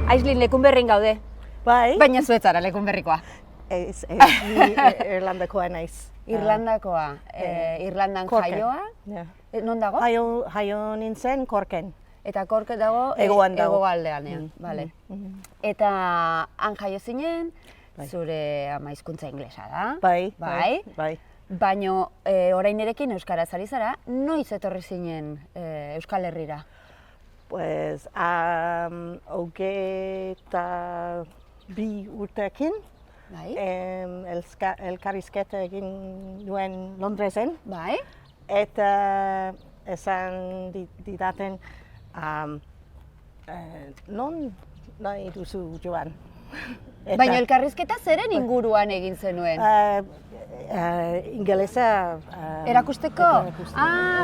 Aislin, Lekunberrin gaude, Bai, baina zuetzara Lekunberrikoa. ni Irlandakoa naiz. Irlandakoa, Irlandan Corken. jaioa, Ja. non dago? Jaio nintzen Corken. Eta Korke dago Hegoan dago. hegoaldean, bale. Eta han jaio zinen, zure ama hizkuntza inglesa da. Bai. Baina orain erekin euskaraz ari zara, noiz etorri zinen Euskal Herrira? Pues, hogeita bi urteekin, Bai? elkarrizketa egin nuen Londresen, Bai? eta esan didaten, non nahi duzu joan? Baina elkarrizketa zeren inguruan egin zenuen? Ingelesa... Erakusteko?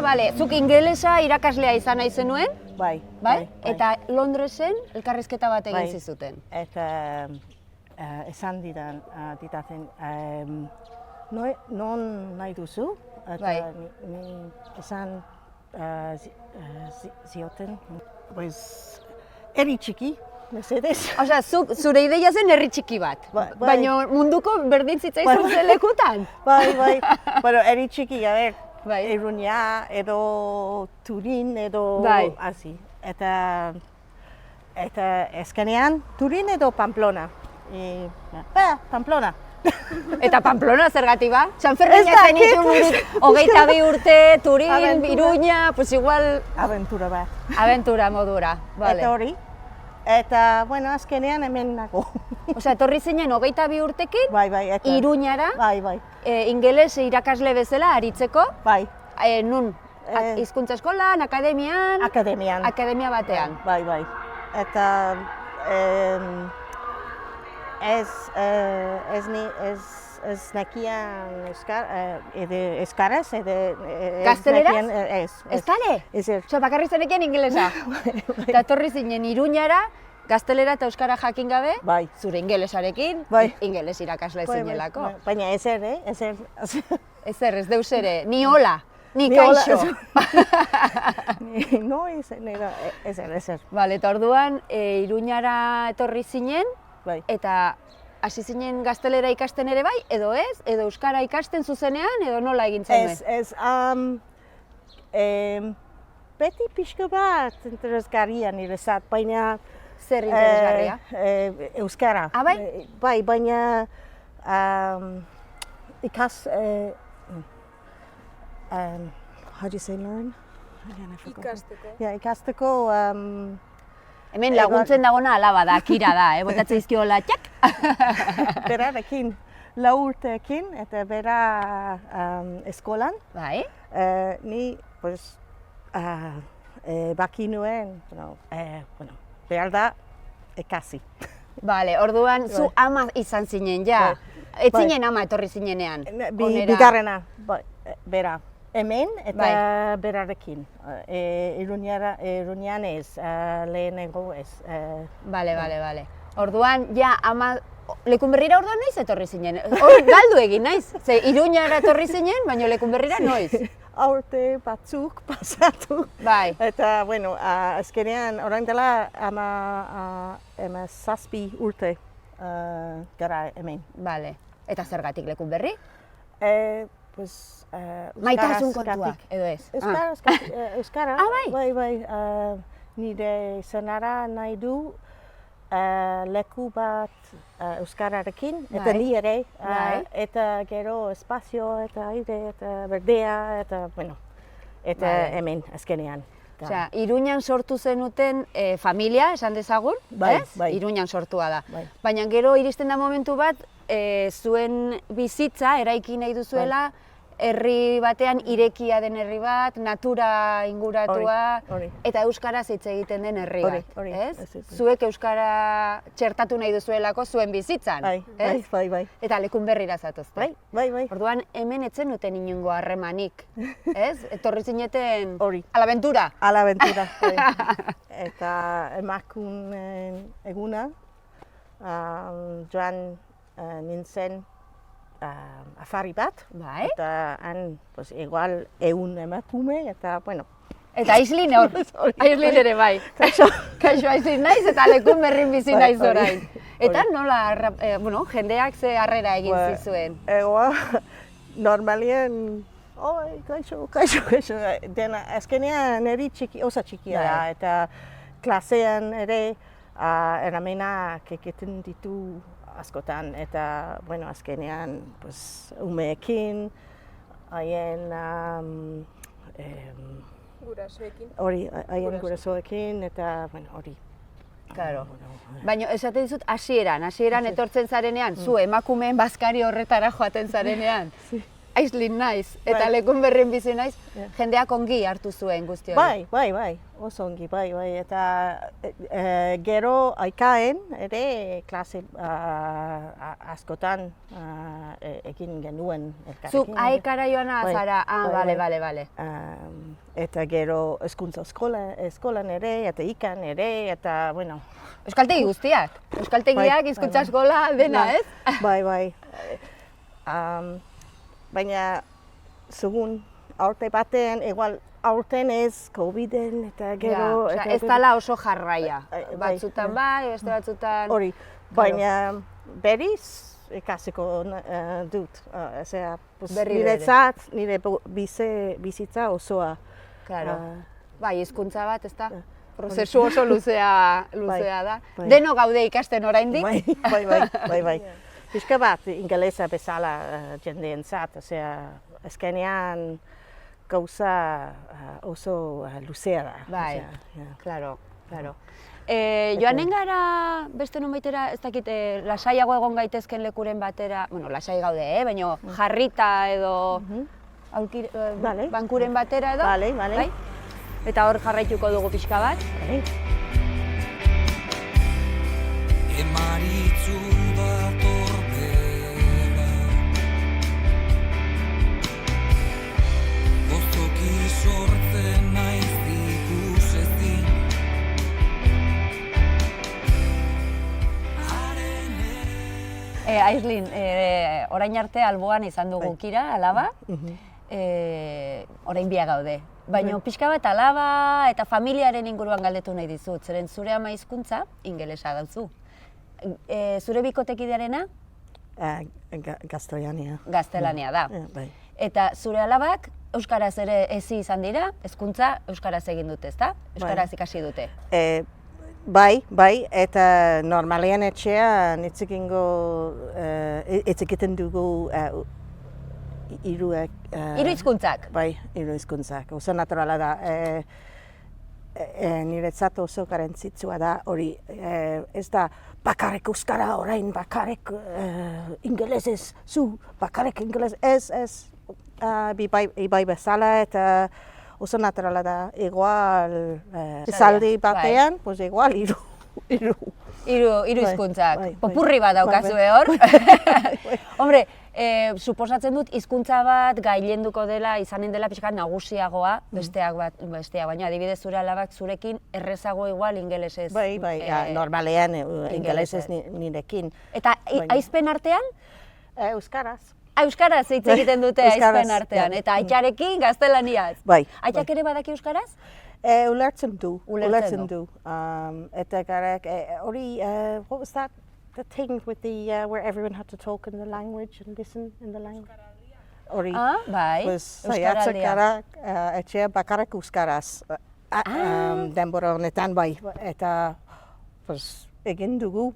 Bale, zuk ingelesa irakaslea izan nahi zenuen? Bai. Eta Londresen elkarrizketa bat egin Bai. zizuten? Eta esan didaten, non nahi duzu? Bai. Eta ni esan zioten, pues, herri txiki, mesedez. Osea, zure ideia zen herri txiki bat, baina munduko berdin zitzaizun zen lekutan? Bai. Bueno, herri txiki, Bai. Iruña edo Turin edo Bai. hasi. Eta ezkenean Turin edo Pamplona. Pamplona. Eta Pamplona zergatik ba? San Ferminak zenitu burut, 22 urte, Turin, Iruña, pues igual... Aventura bat. Aventura modura, bale. Eta hori. Eta, bueno, azkenean hemen nago. Osea, etorri zinen 22 urtekin, Bai, eta... Iruñara, Bai. ingeles irakasle bezala aritzeko, Bai. Nun? Hizkuntza eskolan, akademian? Akademian. Akademia batean. Bai. Eta... Ez nekian euskaraz, Gazteleraz? Ez. Euskale? Osea, bakarrik zenekian ingelesa. Eta etorri zinen Iruñara, gaztelera eta euskara jakin gabe, Bai. zure ingelesarekin, ingeles irakasle zinelako. Baina ezer, ezer. Ezer, ez deus ere, ni hola, ni kaixo. No, ezer. Bale, eta orduan, Iruñara etorri zinen, eta hasi zinen gaztelera ikasten ere bai, edo ez? Edo euskara ikasten zuzenean, edo nola egin zenuen? Ez, beti pixka bat interesgarria niretzat, baina... Zer interesgarria? Euskara. Bai? Bai, baina how do you say learn? Ikasteko. Ja, ikasteko... Hemen laguntzen dagona alaba da, kira da, botatzen izkiola, txak! Berarekin, 4 urteekin, eta bera eskolan. Bai? Ni, pues, baki nuen, behar da, ekasi. Bale, orduan, zu ama izan zinen, ja? Ez zinen ama etorri zinenean? Bigarrena, bera. Hemen eta berarekin. Iruñan ez, lehenengo ez. Bale. Orduan, ja, ama... Lekunberrira orduan noiz etorri zinen? Galdu egin naiz? Ze Iruñara etorri zinen, baina Lekunberrira noiz? Aurte batzuk pasatu. Bai. Eta, bueno, azkenean, orain dela ama 7 urte gara hemen. Bale. Eta zergatik Lekunberri? Pues, maitasun kontuak, edo ez? Euskara. Bai. Nire zenara nahi du leku bat euskararekin, eta ni ere, eta gero espazio, eta aire, eta berdea, eta, bueno, eta hemen, azkenean. Osea, Iruñan sortu zenuten familia, esan dezagun, ez? Iruñan sortua da. Baina gero iristen da momentu bat, zuen bizitza eraiki nahi duzuela, herri batean irekia den herri bat, natura inguratua, eta euskaraz hitz egiten den herri bat, ez? Zuek euskara txertatu nahi duzuelako zuen bizitzan, ez? Bai. Eta Lekunberrira zatozte. Bai. Orduan, hemen etzen duten inongo harremanik, ez? Etorri zineten... Alabentura. Alabentura, bai. Eta emakumen eguna, joan nintzen afari bat, eta han, igual, 100 emakume, eta, bueno, Eta Aislin hor, Aislin ere bai. Kaixo Aislin naiz eta lekun berrin bizi naiz orain. Eta nola, jendeak ze harrera egin zizuen? Normalien, kaixo, dena, azkenean niri oso txikia da, eta klasean ere eramenak egiten ditu askotan, eta, azkenean, umeekin, haien gurasoekin, eta, hori. Claro. Baina esaten dizut hasieran etortzen zarenean, zu emakumeen bazkari horretara joaten zarenean. Aislin naiz, eta lekun berrin bizi naiz, jendeak ongi hartu zuen guzti hori. Bai, oso ongi, bai, eta gero aikaen ere klase askotan egin genuen elkarrekin. Zu aikara joana zara, bale. Eta gero hezkuntza eskolan ere, eta ikan ere, eta, Euskaltegi guztiak, euskaltegiak, hizkuntza eskola, dena, ez? Bai. Baina, segun aurte batean, igual aurten ez, COVID-en eta gero... Ez dala oso jarraia, batzutan bai, beste batzutan... Hori, baina berriz ikasiko dut, niretzat, nire bizitza osoa. Bai, hizkuntza bat, ez da? Prozesu oso luzea da. Deno gaude ikasten oraindik. Bai. Pixka bat, ingelesa bezala jendeentzat, azkenean gauza oso luzea da. Bai, claro. Joanen gara beste nonbaitera, ez dakit, lasaiago egon gaitezken lekuren batera, lasai gaude, baina jarrita edo bankuren batera edo. Bale. Eta hor jarraituko dugu pixka bat. Emaritzu bat orbera, gozoki sortzen naiz ikusezin. Aislin, orain arte alboan izan dugu kira, alaba, orain bia gaude. Baina pixka bat alaba eta familiaren inguruan galdetu nahi dizut, zeren zure ama hizkuntza ingelesa dauzu. Zure bikotekidearena? Gaztelania da. Eta zure alabak euskaraz ere hezi izan dira, hezkuntza euskaraz egin dute, ezta? Euskaraz ikasi dute. Bai, eta normalean etxean hitz egiten dugu hiru hizkuntzak? Bai, hiru hizkuntzak. Oso naturala da. Niretzat oso garrantzitsua da hori. Ez da bakarrik euskara orain, bakarrik ingelesez, zu bakarrik ingeles, ez. Bai bezala eta oso naturala da. Igual esaldi batean, igual hiru hizkuntzak. Popurri bat daukazue hor. Hombre, suposatzen dut hizkuntza bat gailenduko dela, izanen dela pixkat nagusiagoa besteak, baina adibidez zure alabak zurekin errezago igual ingelesez. Bai, normalean ingelesez nirekin. Eta aizpen artean? Euskaraz. Euskaraz hitz egiten dute aizpen artean, eta aitzarekin gaztelaniaz. Bai. Aitzak ere badaki euskaraz? Ulertzen du. Eta garek, hori, what was that? The thing with the where everyone had to talk in the language and listen in the language. Bai. Saiatzak etxea bakarrik euskaraz. Denbora honetan bai. Eta egin dugu.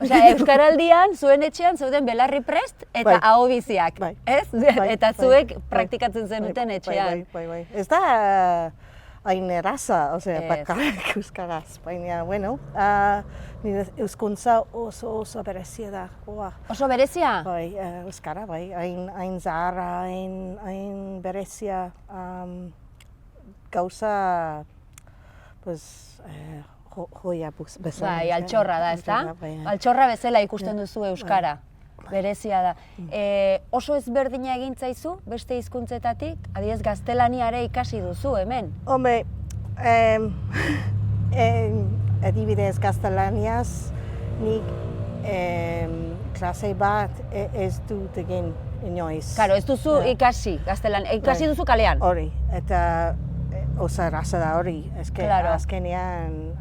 Euskaraldian, zuen etxean zeuden belarri prest eta ahobiziak, ez? Eta zuek praktikatzen zenuten etxean. Bai. Ez da hain erraza, bakarrik euskaraz, baina, nire hizkuntza oso berezia da. Oso berezia? Bai, euskara, bai, hain zaharra, hain berezia, gauza, joia bezala. Bai, altxorra da, ez da? Altxorra bezala ikusten duzu euskara. Berezia da. Oso ezberdina egin zaizu beste hizkuntzetatik, adibidez gaztelaniare ikasi duzu hemen. Hombre, adibidez gaztelaniaz nik klase bat ez dut egin inoiz. Claro, ez duzu ikasi gaztelaniaz, ikasi duzu kalean. Hori, eta oso erraza da hori, Claro. azkenean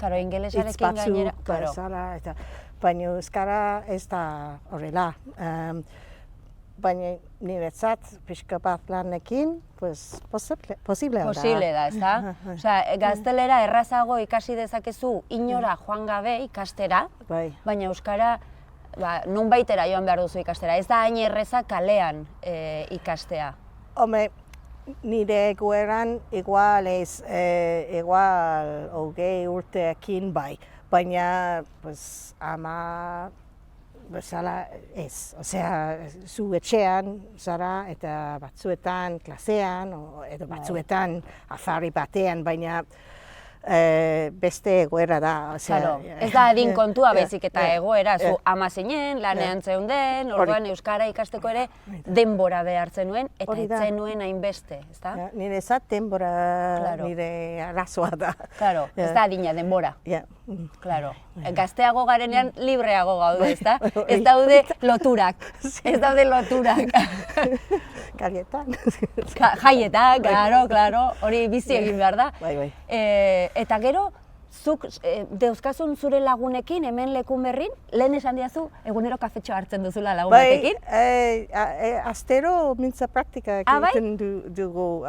Claro, hitz ingelesarekin gainera, batzuk claro. bezala, eta baina euskara ez da horrela. Baina niretzat pixka bat lanekin, pues, posible da. Posible da, ezta? Osea, gaztelera errazago ikasi dezakezu inora joan gabe ikastera, Bai. baina euskara nonbaitera joan behar duzu ikastera. Ez da hain erreza kalean ikastea. Home, nire egoeran igual hogei urteekin bai, baina pues, ama bezala ez. Osea, zu etxean zara eta batzuetan klasean edo batzuetan afari batean, baina beste egoera da. Claro, ez da adin kontua baizik eta egoera, zu ama zinen, lanean zeunden, orduan euskara ikasteko ere denbora behartzen nuen eta ez zenuen hainbeste, ezta? Niretzat denbora nire arazoa da. Claro, ez da adina, denbora. Claro, gazteago garenean libreago gaude, ezta? Ez daude loturak, ez daude loturak. Jaietan. Jaietan, claro, hori bizi egin behar da. Bai. Eta gero, zuk deuzkazun zure lagunekin, hemen lekun berrin, lehen esan diazu, egunero kafetxo hartzen duzula lagun batekin? Bai, astero mintza praktika egiten dugu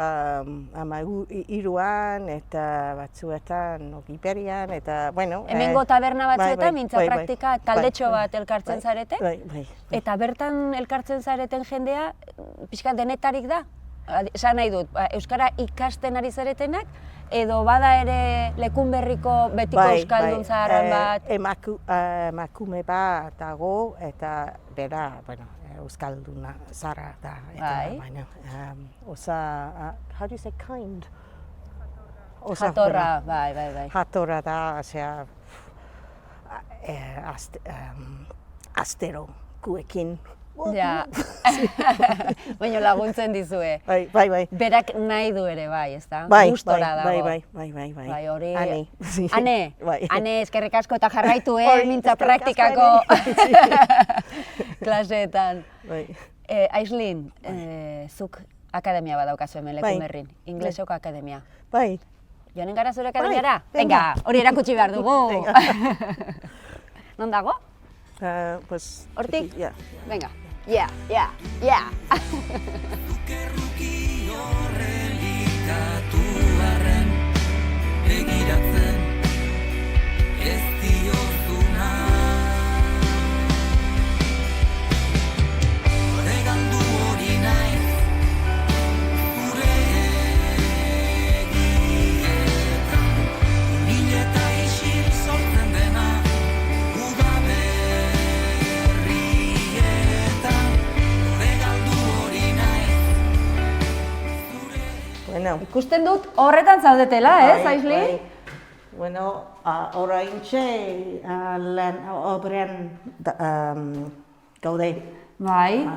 iruan eta batzuetan Giperian, eta, bueno... Hemengo taberna batzuetan mintza praktika taldetxo bat elkartzen zarete? Bai. Eta bertan elkartzen zareten jendea, pixka denetarik da? Esan nahi dut, euskara ikasten ari zaretenak, edo bada ere lekun berriko betiko euskaldun zaharran bat? Emakume bat dago eta bera, euskalduna zahara da. Baina, how do you say kind? Jatorra, bai. Jatorra da, osea, astero guekin. Ja, baina laguntzen dizue. Bai. Berak nahi du ere, bai, ezta? Bai, gustora dago. Bai. Bai, hori... Ane. Ane, eskerrik asko eta jarraitu, mintza praktikako klaseetan. Aislin, zuk akademia bat daukazu hemen lekun berrin, inglesoko akademia. Bai. Joanen gara zure akademiara? Venga, hori erakutsi behar dugu. Non dago? Pues... Hortik? Venga. Ja. Zukerruki horrelikatu arren begiratzen ez diozuna. Regaldu hori naiz zure egietan, mil eta isil sortzen dena Ikusten dut horretan zaudetela, Aislin? Bueno, oraintxe lan obrean gaude. Bai.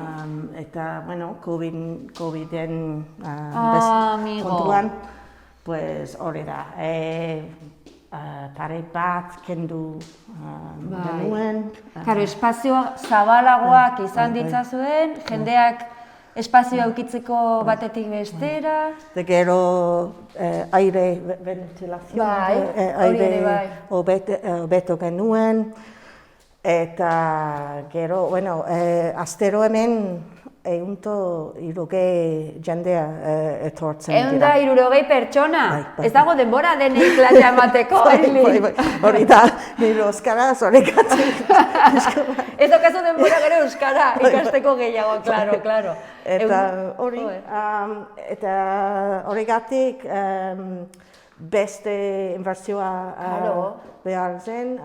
Eta, bueno, COVID-en amigo. kontuan, pues hori da. Pare bat kendu genuen. Karo, espazioa zabalagoak izan ditzazuen, jendeak espazioa eukitzeko batetik bestera. De gero aire ventilazioa, aire hobeto genuen. Eta gero, bueno, astero hemen 160 jendea etortzen dira. 160 pertsona? Ez dago denbora denei klasea emateko, Aislin? Bai, hori da, nire euskara horregatik. Ez daukazu denbora gero euskara ikasteko gehiago, claro. Eta hori, eta horregatik beste inbertsioa behar zen,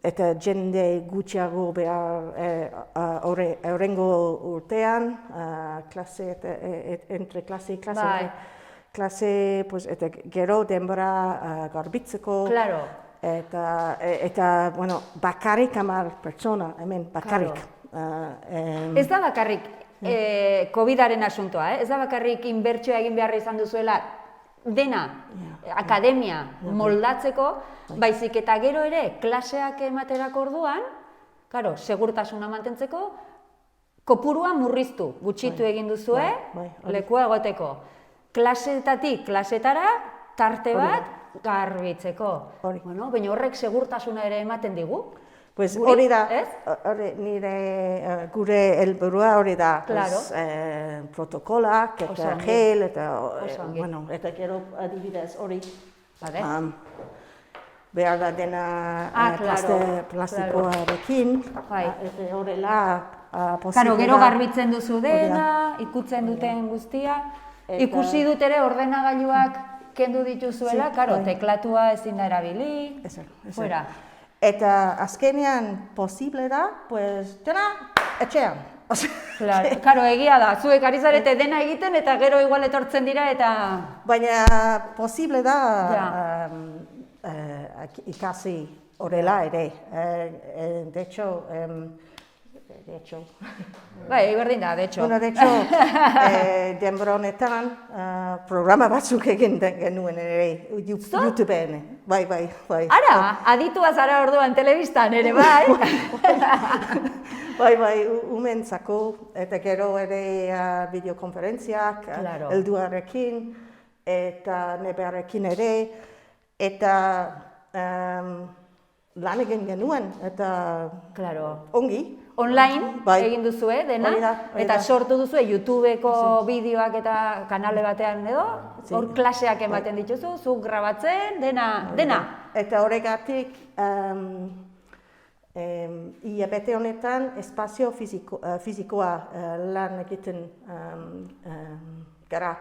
eta jende gutxiago behar horrengo urtean, entre klase, pues, eta gero denbora garbitzeko. Claro. Eta, bueno, bakarrik 10 pertsona, hemen, bakarrik. Ez da bakarrik COVID-aren asuntoa, ez da bakarrik inbertsioa egin behar izan duzuela dena, akademia moldatzeko, baizik eta gero ere klaseak ematerako orduan, segurtasuna mantentzeko, kopurua murriztu, gutxitu egin duzue, lekua egoteko. Klaseetatik klasetara, tarte bat garbitzeko. Bueno, baina horrek segurtasuna ere ematen digu. Pues hori da, nire gure helburua hori da, protokolak eta gel eta, bueno, eta gero adibidez hori. Behar da dena plastikoarekin, eta horrela posiblea. Karo, gero garbitzen duzu dena, ikutzen duten guztia. Ikusi dut ere ordenagailuak kendu dituzuela, karo, teklatua ezin da erabili, fuera. Eta azkenean posible da, pues, dena etxean. Karo, egia da, zuek ari zarete dena egiten eta gero igual etortzen dira eta... Baina posible da ikasi horrela ere. De hecho... Bai, berdin da, de hecho. Bueno, de hecho, denbora honetan programa batzuk egin genuen ere, YouTubeen. Bai. Ara, aditua zara orduan telebistan ere, bai? Bai, umentzako, eta gero ere bideokonferentziak, helduarekin, eta nebearekin ere, eta lan egin genuen, eta ongi. Online egin duzue, dena, eta sortu duzue YouTubeko bideoak eta kanale batean edo, hor klaseak ematen dituzu, zuk grabatzen, dena. Eta horregatik, hilabete honetan espazio fizikoa lan egiten gara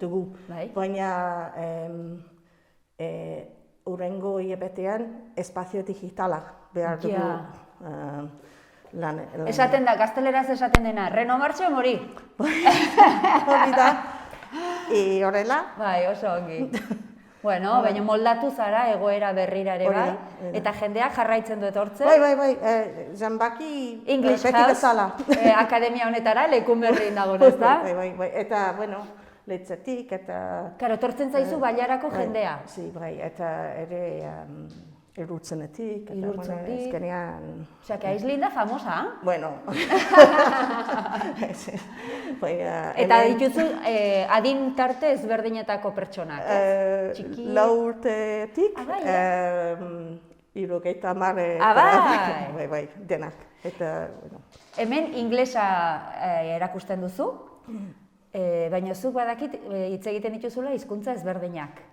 dugu. Baina hurrengo hilabetean espazio digitala behar dugu. Esaten da, gazteleraz esaten dena, renovartxo mori. Hori da, horrela. Bai, oso ongi. Bueno, baina moldatu zara egoera berrira ere bai, eta jendeak jarraitzen du etortzen. Bai, zanbaki beti bezala. Akademia honetara, lekun berrin dagoen, ez da? Bai, eta, bueno, leitzetik, eta... Karo, etortzen zaizu bailarako jendea. Bai, eta ere... Irurtzenetik, ezkenean... Osea, que Aislinn da famosa, Bueno... Eta dituzu adin tarte ezberdinetako pertsonak, ez? Txiki... 4 urtetik, 70 bai, denak. Hemen inglesa erakusten duzu, baina zuk badakit hitz egiten dituzula hizkuntza ezberdinak.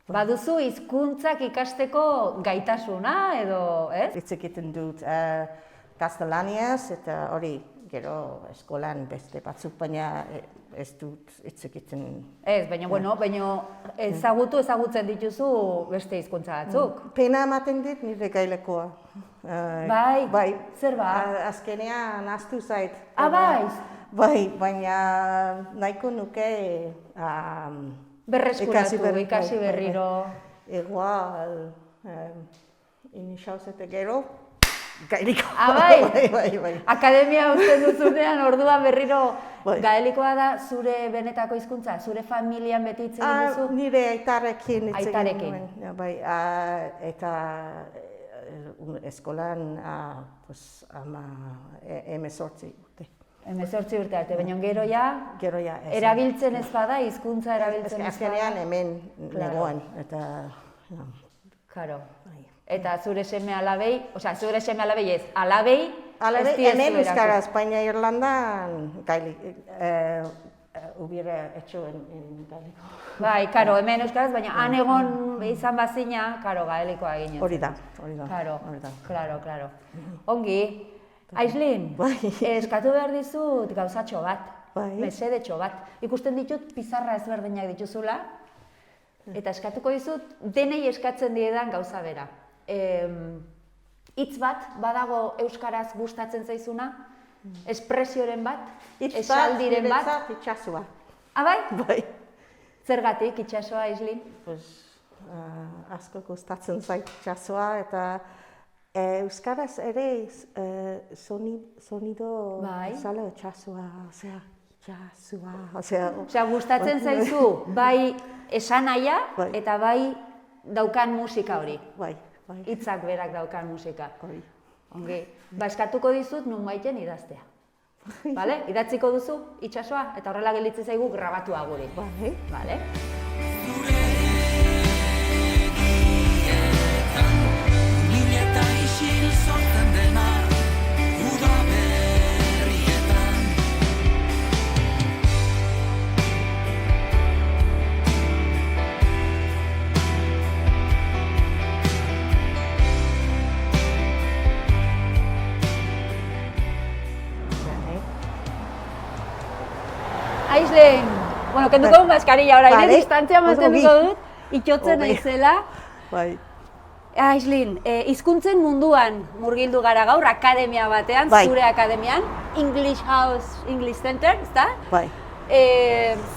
Baduzu hizkuntzak ikasteko gaitasuna edo, ez? Hitz egiten dut gaztelaniaz eta hori gero eskolan beste batzuk, baina ez dut hitz egiten. Ez, baina ezagutzen dituzu beste hizkuntza batzuk. Pena ematen dit nire gailekoa. Bai, zer ba? Azkenean ahaztu zait. Bai? Bai, baina nahiko nuke... Berreskuratu, ikasi berriro. Igual, iniziauz eta gero, gaeliko. Bai? Akademia uzten duzunean orduan berriro gaelikoa da zure benetako hizkuntza, zure familian beti hitz egin duzu? Nire aitarekin hitz egin nuen. Bai, eta eskolan 18 urte. 18 urte arte, baina gero ja erabiltzen ez bada, hizkuntza erabiltzen ez bada. Azkenean hemen negoen, eta... Karo. Eta zure seme alabei, zure seme alabei ez, alabei ez diezu hemen euskaraz, baina Irlandan hubiera hecho en gaeliko. Bai, karo, hemen euskaraz, baina han egon izan bazina, karo, gaelikoa egin. Hori da. Claro. Ongi. Aislinn, eskatu behar dizut gauzatxo bat, mesedetxo bat. Ikusten ditut pizarra ezberdinak dituzula, eta eskatuko dizut denei eskatzen diedan gauza bera. Hitz bat badago euskaraz gustatzen zaizuna, espresioren bat, esaldiren bat. Hitz bat, itxasua. Bai? Bai. Zergatik itxasoa, Aislinn? Asko gustatzen zait itxasua, eta... Euskaraz ere sonido zala itxasua, gustatzen zaizu, bai esanahia eta bai daukan musika hori. Bai. Hitzak berak daukan musika. Ongi. Ba, eskatuko dizut nonbaiten idaztea. Vale? Idatziko duzu itsasoa eta horrela gelditzen zaigu grabatua guri. Vale? Mila eta isil sortzen dena udaberrietan. Aislen, bueno, kenduko dut maskarilla orain, Vale. distantzia mantenduko dut, itxotzen naizela. Bai. Aislin, hizkuntzen munduan murgildu gara gaur, akademia batean, Bai. zure akademian, English House, English Center, ezta? Bai.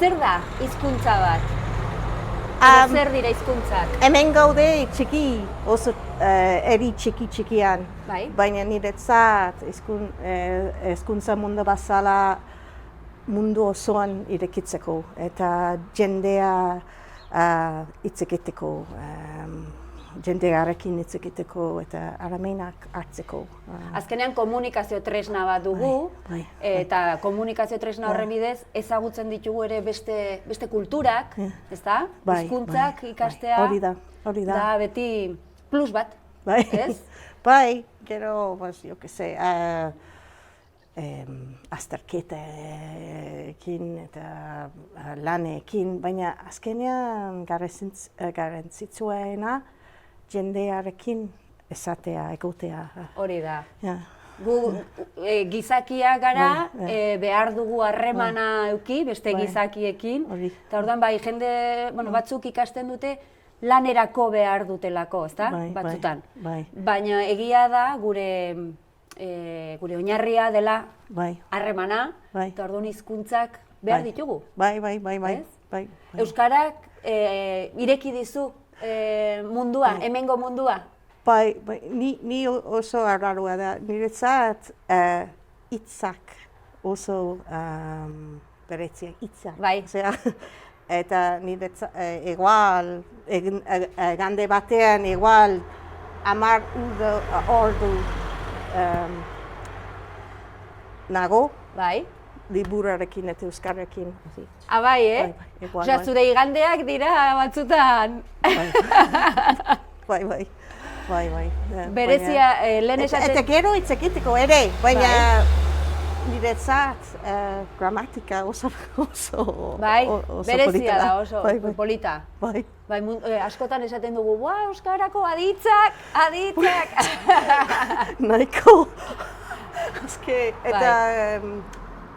Zer da hizkuntza bat? Zer dira hizkuntzak? Hemen gaude txiki, oso eri txikian. Bai. Baina niretzat hezkuntza mundu bazala mundu osoan irekitzeko eta jendea hitz egiteko, jendearekin hitz egiteko eta harremanak hartzeko. Azkenean komunikazio tresna bat dugu, Bai, eta komunikazio tresna horren bidez ezagutzen ditugu ere beste kulturak, ezta? Bai, Hizkuntzak bai, ikastea hori da. da beti plus bat, Bai. ez? Bai, gero, pues, yo que sé, azterketekin eta lanekin, baina azkenean garrantzitsuena jendearekin esatea, egotea. Hori da. Ja. Gu gizakia gara, Bai, behar dugu harremana eduki beste Bai. gizakiekin. Hori. Eta orduan bai, jende, batzuk ikasten dute lanerako behar dutelako, ezta? Bai, Batzutan. bai. Baina egia da gure oinarria dela Bai. harremana, Bai. eta orduan hizkuntzak behar Bai. ditugu. Bai. Ez? Bai. Euskarak ireki dizu mundua, hemengo mundua. Bai, ni oso arraroa da. Niretzat hitzak oso bereziak hitzak. Bai. Osea, eta niretzat igual, gande batean igual 10 ordu nago, Bai. liburarekin eta euskararekin. Bai, Bai, igual, Osea, bai. zure igandeak dira batzutan. Bai. Berezia, lehen Eta esaten... gero hitz egiteko ere, baina niretzat gramatika oso Bai, oso berezia polita da oso Bai. polita. Bai. Bai, askotan esaten dugu, euskarako aditzak! Nahiko. Eta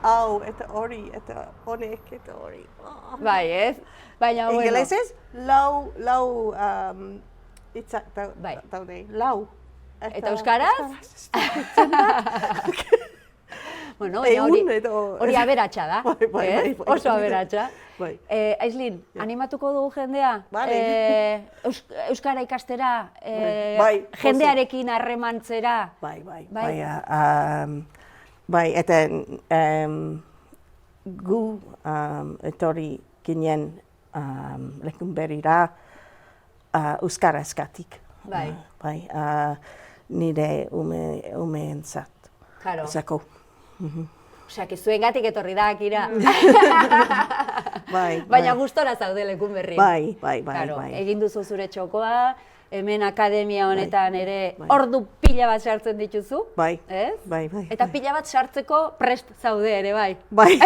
hau, eta hori, eta honek, eta hori. Bai, ez? Baina, bueno... Ingelesez, lau hitzak Bai. daude, lau. Eta euskaraz? Bueno, hori aberatsa da, Bai. oso aberatsa. Bai. Aislin, animatuko dugu jendea, Vale. euskara ikastera, Bai, jendearekin harremantzera. Bai, eta gu etorri ginen lekun berrira euskarazgatik. Bai. Nire umeentzat. Claro. Zako. Osea, que zuengatik etorri da, Akira. Bai. Baina gustora zaude lekun berri. Bai. Claro, egin duzu zure txokoa, hemen akademia honetan ere ordu pila bat sartzen dituzu. Bai. Ez? Bai. Eta pila bat sartzeko prest zaude ere, bai. Bai.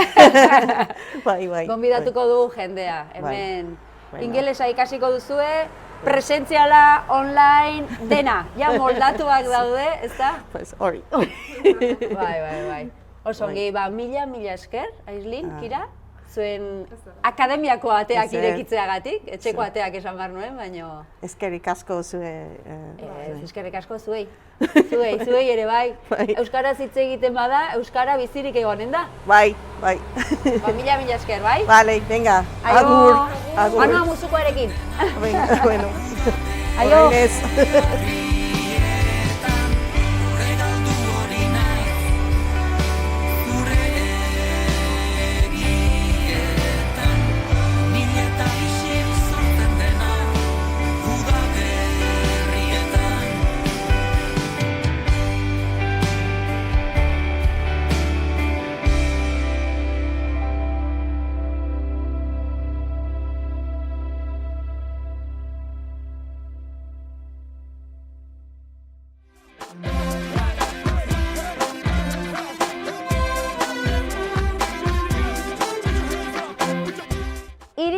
Bai. Gonbidatuko dugu jendea, hemen Bai. ingelesa ikasiko duzue, presentziala, online, dena, ja moldatuak daude, ezta? Pues hori. Bai. Oso ongi, mila esker, Aislin, Kira, zuen akademiako ateak irekitzeagatik, etxeko ateak esan behar nuen, baina... Eskerrik asko zue... Eskerrik asko zuei. Zuei ere bai. Euskaraz hitz egiten bada, Euskara bizirik egonen da. Bai. Mila esker, bai? Vale, venga. Agur. Agur. Anoa musukoarekin. Venga, bueno. Aio. Orainez.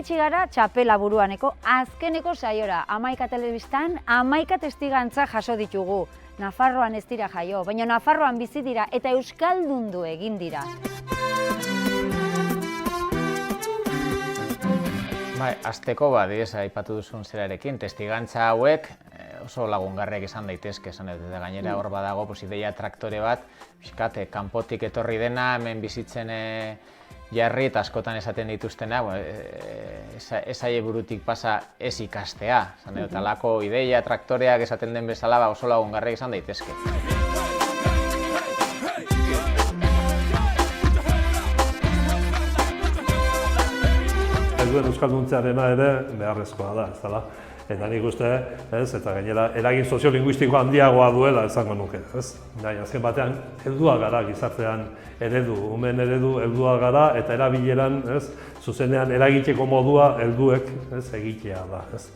iritsi gara txapela buruaneko azkeneko saiora. 11 telebistan, 11 testigantza jaso ditugu. Nafarroan ez dira jaio, baina Nafarroan bizi dira eta euskaldundu egin dira. Bai, azteko badiez, aipatu duzun zerarekin, testigantza hauek oso lagungarriak izan daitezke, esan dut, eta gainera hor badago, ideia traktore bat, pixkat, kanpotik etorri dena, hemen bizitzen jarri eta askotan esaten dituztena, ez aie burutik pasa ez ikastea, esan dut, alako ideia traktoreak esaten den bezala oso lagungarriak izan daitezke. Helduen euskalduntzearena ere beharrezkoa da, ez dela. Eta nik uste, eta gainera eragin soziolinguistiko handiagoa duela esango nuke, ez? Azken batean, heldua gara gizartean eredu, umen eredu heldua gara eta erabileran, zuzenean eragiteko modua helduek egitea da, ez?